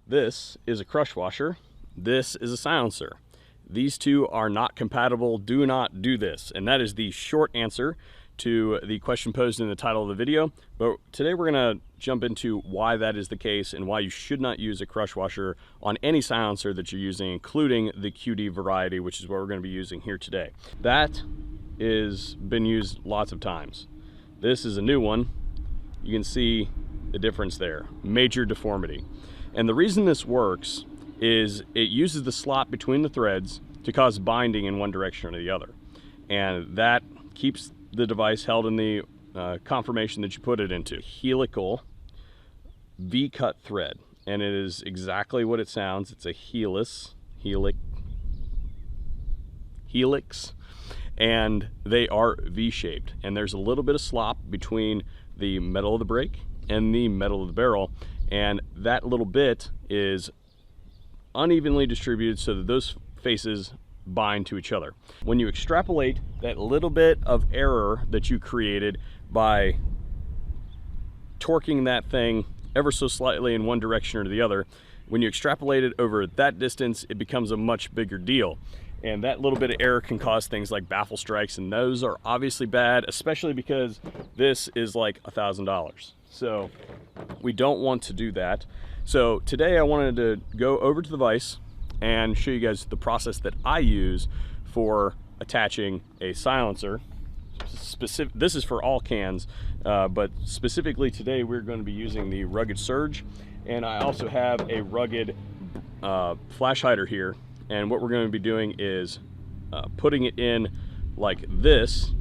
This is a crush washer. This is a silencer. These two are not compatible. Do not do this. And that is the short answer to the question posed in the title of the video. But today we're going to jump into why that is the case and why you should not use a crush washer on any silencer that you're using, including the QD variety, which is what we're going to be using here today. That is been used lots of times. This is a new one. You can see the difference there. Major deformity. And the reason this works is it uses the slot between the threads to cause binding in one direction or the other. And that keeps the device held in the conformation that you put it into. Helical V-cut thread. And it is exactly what it sounds. It's a helix, and they are V-shaped. And there's a little bit of slop between the metal of the brake and the metal of the barrel. And that little bit is unevenly distributed so that those faces bind to each other. When you extrapolate that little bit of error that you created by torquing that thing ever so slightly in one direction or the other, when you extrapolate it over that distance, it becomes a much bigger deal. And that little bit of error can cause things like baffle strikes, and those are obviously bad, especially because this is like $1,000. So we don't want to do that. So today I wanted to go over to the vise and show you guys the process that I use for attaching a silencer. This is for all cans, but specifically today we're going to be using the Rugged Surge, and I also have a Rugged flash hider here. And what we're going to be doing is putting it in like this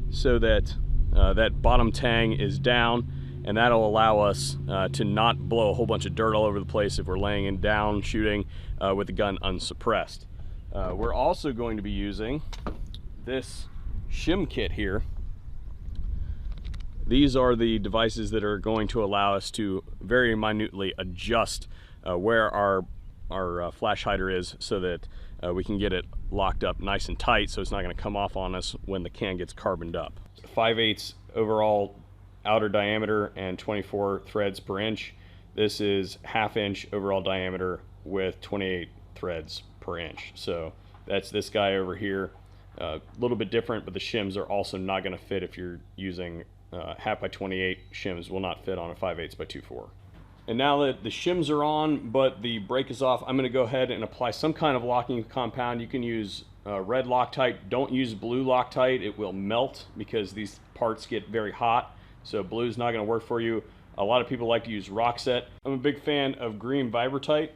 so that that bottom tang is down, and that'll allow us to not blow a whole bunch of dirt all over the place if we're laying it down shooting with the gun unsuppressed. We're also going to be using this shim kit here. These are the devices that are going to allow us to very minutely adjust where our flash hider is so that we can get it locked up nice and tight so it's not going to come off on us when the can gets carboned up. 5/8 overall outer diameter and 24 threads per inch. This is 1/2 inch overall diameter with 28 threads per inch. So that's this guy over here. A little bit different, but the shims are also not going to fit if you're using 1/2 by 28 shims will not fit on a 5/8 by 2/4. And now that the shims are on, but the brake is off, I'm going to go ahead and apply some kind of locking compound. You can use red Loctite. Don't use blue Loctite. It will melt because these parts get very hot. So blue is not going to work for you. A lot of people like to use Roxette. I'm a big fan of green Vibratite.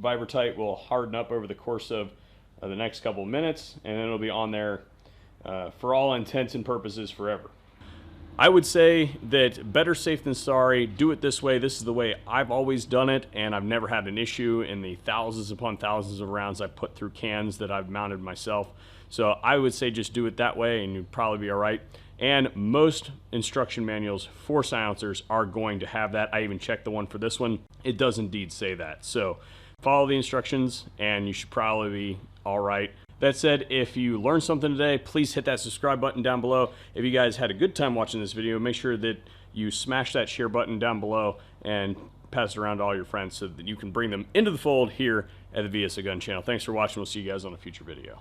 Vibratite will harden up over the course of the next couple of minutes, and then it'll be on there for all intents and purposes forever. I would say that better safe than sorry. Do it this way. This is the way I've always done it, and I've never had an issue in the thousands upon thousands of rounds I've put through cans that I've mounted myself. So I would say just do it that way and you'd probably be all right. And most instruction manuals for silencers are going to have that. I even checked the one for this one. It does indeed say that. So follow the instructions and you should probably be all right. That said, if you learned something today, please hit that subscribe button down below. If you guys had a good time watching this video, make sure that you smash that share button down below and pass it around to all your friends so that you can bring them into the fold here at the VSO Gun Channel. Thanks for watching. We'll see you guys on a future video.